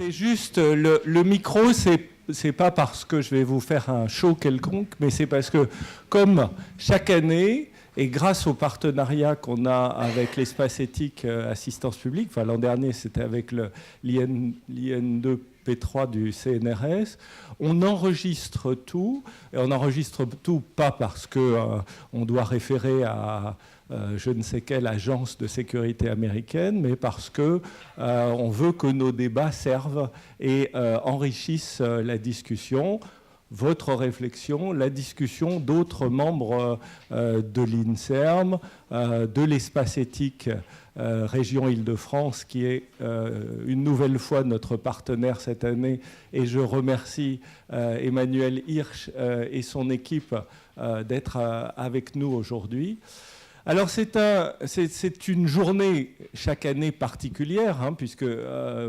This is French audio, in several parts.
C'est juste, le micro, c'est pas parce que je vais vous faire un show quelconque, mais c'est parce que, comme chaque année, et grâce au partenariat qu'on a avec l'Espace Éthique Assistance Publique, enfin l'an dernier c'était avec l'IN2P3 du CNRS, on enregistre tout, et on enregistre tout pas parce qu'on doit référer à je ne sais quelle agence de sécurité américaine, mais parce qu'on veut que nos débats servent et enrichissent la discussion, votre réflexion, la discussion d'autres membres de l'INSERM, de l'espace éthique région Île-de-France, qui est une nouvelle fois notre partenaire cette année. Et je remercie Emmanuel Hirsch et son équipe d'être avec nous aujourd'hui. Alors c'est une journée chaque année particulière, hein, puisque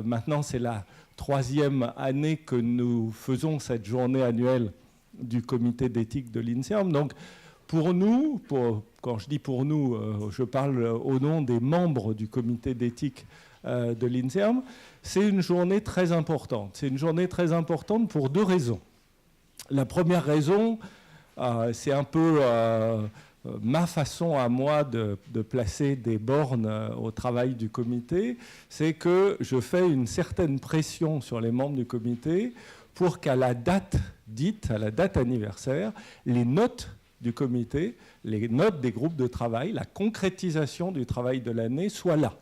maintenant c'est la 3e année que nous faisons cette journée annuelle du comité d'éthique de l'INSERM. Donc pour nous, quand je dis pour nous, je parle au nom des membres du comité d'éthique de l'INSERM, c'est une journée très importante. C'est une journée très importante pour 2 raisons. La première raison, c'est un peu ma façon à moi de placer des bornes au travail du comité, c'est que je fais une certaine pression sur les membres du comité pour qu'à la date dite, à la date anniversaire, les notes du comité, les notes des groupes de travail, la concrétisation du travail de l'année soient là.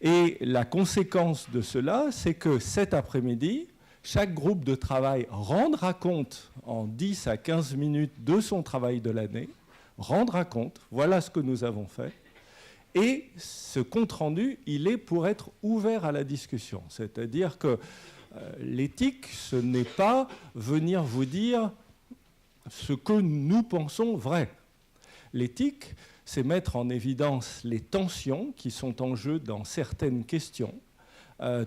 Et la conséquence de cela, c'est que cet après-midi, chaque groupe de travail rendra compte en 10 à 15 minutes de son travail de l'année, rendra compte, voilà ce que nous avons fait, et ce compte-rendu, il est pour être ouvert à la discussion. C'est-à-dire que l'éthique, ce n'est pas venir vous dire ce que nous pensons vrai. L'éthique, c'est mettre en évidence les tensions qui sont en jeu dans certaines questions,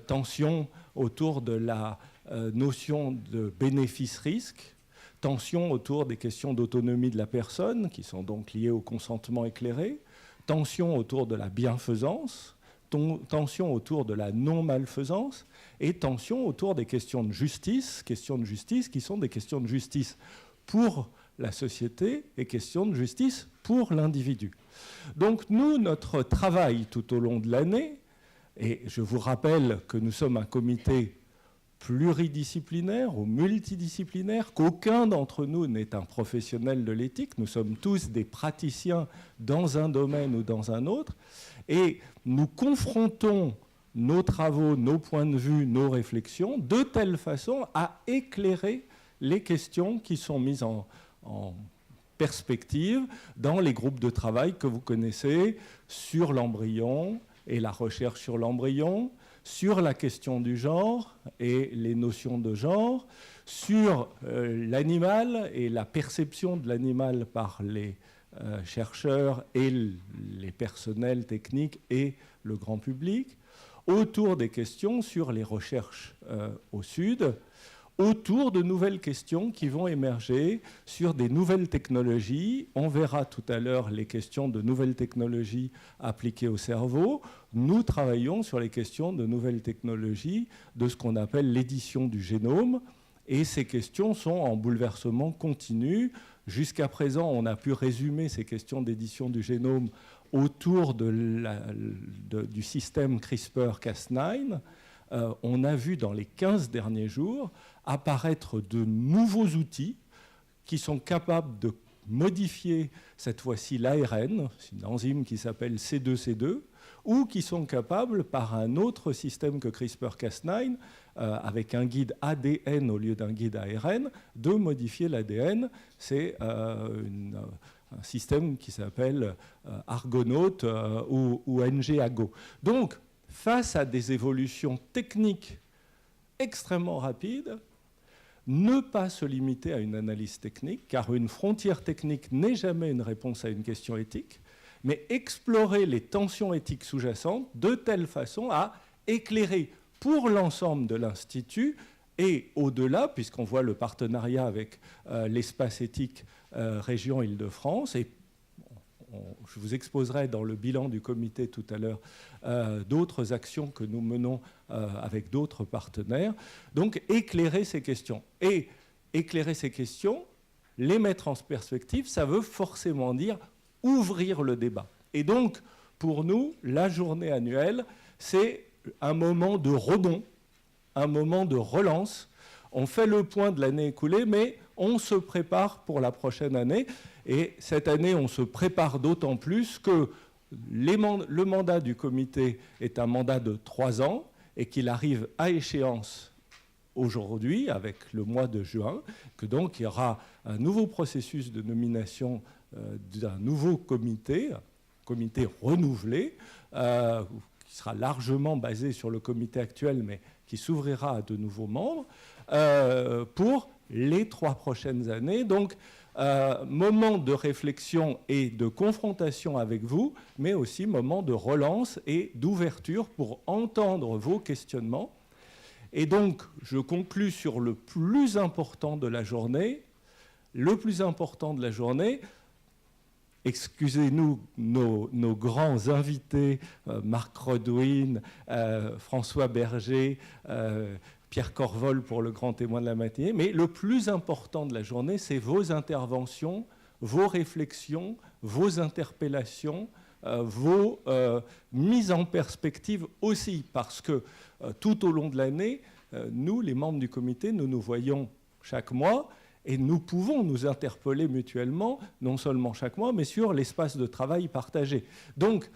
tensions autour de la notion de bénéfice-risque, tensions autour des questions d'autonomie de la personne, qui sont donc liées au consentement éclairé, tensions autour de la bienfaisance, tensions autour de la non-malfaisance, et tensions autour des questions de justice qui sont des questions de justice pour la société et questions de justice pour l'individu. Donc nous, notre travail tout au long de l'année, et je vous rappelle que nous sommes un comité pluridisciplinaire ou multidisciplinaire, qu'aucun d'entre nous n'est un professionnel de l'éthique. Nous sommes tous des praticiens dans un domaine ou dans un autre. Et nous confrontons nos travaux, nos points de vue, nos réflexions de telle façon à éclairer les questions qui sont mises en perspective dans les groupes de travail que vous connaissez sur l'embryon et la recherche sur l'embryon, sur la question du genre et les notions de genre, sur l'animal et la perception de l'animal par les chercheurs et les personnels techniques et le grand public, autour des questions sur les recherches au Sud, autour de nouvelles questions qui vont émerger sur des nouvelles technologies. On verra tout à l'heure les questions de nouvelles technologies appliquées au cerveau. Nous travaillons sur les questions de nouvelles technologies, de ce qu'on appelle l'édition du génome. Et ces questions sont en bouleversement continu. Jusqu'à présent, on a pu résumer ces questions d'édition du génome autour du système CRISPR-Cas9. On a vu dans les 15 derniers jours apparaître de nouveaux outils qui sont capables de modifier cette fois-ci l'ARN, une enzyme qui s'appelle C2C2, ou qui sont capables, par un autre système que CRISPR-Cas9, avec un guide ADN au lieu d'un guide ARN, de modifier l'ADN. C'est un système qui s'appelle Argonaut ou NGAGO. Donc, face à des évolutions techniques extrêmement rapides, ne pas se limiter à une analyse technique, car une frontière technique n'est jamais une réponse à une question éthique, mais explorer les tensions éthiques sous-jacentes de telle façon à éclairer pour l'ensemble de l'Institut et au-delà, puisqu'on voit le partenariat avec l'espace éthique région Île-de-France, et je vous exposerai dans le bilan du comité tout à l'heure d'autres actions que nous menons avec d'autres partenaires. Donc, éclairer ces questions. Et éclairer ces questions, les mettre en perspective, ça veut forcément dire ouvrir le débat. Et donc, pour nous, la journée annuelle, c'est un moment de rebond, un moment de relance. On fait le point de l'année écoulée, mais on se prépare pour la prochaine année. Et cette année, on se prépare d'autant plus que le mandat du comité est un mandat de 3 ans et qu'il arrive à échéance aujourd'hui, avec le mois de juin, que donc il y aura un nouveau processus de nomination d'un nouveau comité renouvelé, qui sera largement basé sur le comité actuel, mais qui s'ouvrira à de nouveaux membres, pour les 3 prochaines années. Donc, moment de réflexion et de confrontation avec vous, mais aussi moment de relance et d'ouverture pour entendre vos questionnements. Et donc, je conclus sur le plus important de la journée. Le plus important de la journée, excusez-nous, nos grands invités, Marc Rodwin, François Berger, Pierre Corvol pour le grand témoin de la matinée, mais le plus important de la journée, c'est vos interventions, vos réflexions, vos interpellations, vos mises en perspective aussi, parce que tout au long de l'année, nous, les membres du comité, nous nous voyons chaque mois et nous pouvons nous interpeller mutuellement, non seulement chaque mois, mais sur l'espace de travail partagé. Donc,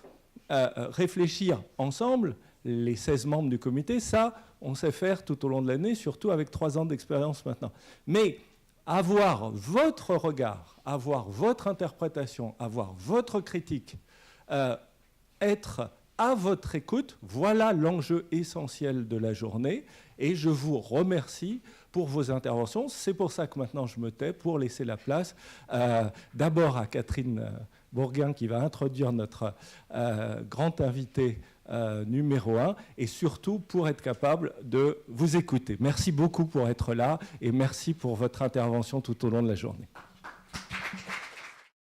réfléchir ensemble, les 16 membres du comité, ça, on sait faire tout au long de l'année, surtout avec 3 ans d'expérience maintenant. Mais avoir votre regard, avoir votre interprétation, avoir votre critique, être à votre écoute, voilà l'enjeu essentiel de la journée. Et je vous remercie pour vos interventions. C'est pour ça que maintenant je me tais, pour laisser la place d'abord à Catherine Bourguin, qui va introduire notre grand invité numéro 1, et surtout pour être capable de vous écouter. Merci beaucoup pour être là et merci pour votre intervention tout au long de la journée.